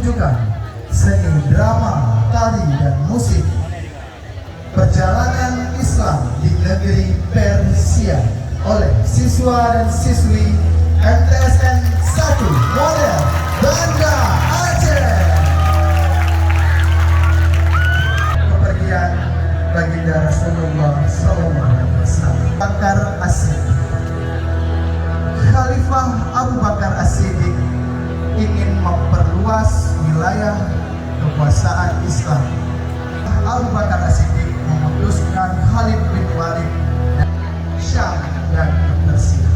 pertunjukan seni drama, tari, dan musik perjalanan Islam di negeri Persia oleh siswa dan siswi MTSN 1 Model Banda Aceh. Kepergian baginda Rasulullah SAW. Bakar As-Siddiq. Khalifah Abu Bakar As-Siddiq ingin memperluas wilayah kekuasaan Islam. Abu Bakar As-Siddiq memutuskan Khalid bin Walid dan Syam dan Persia.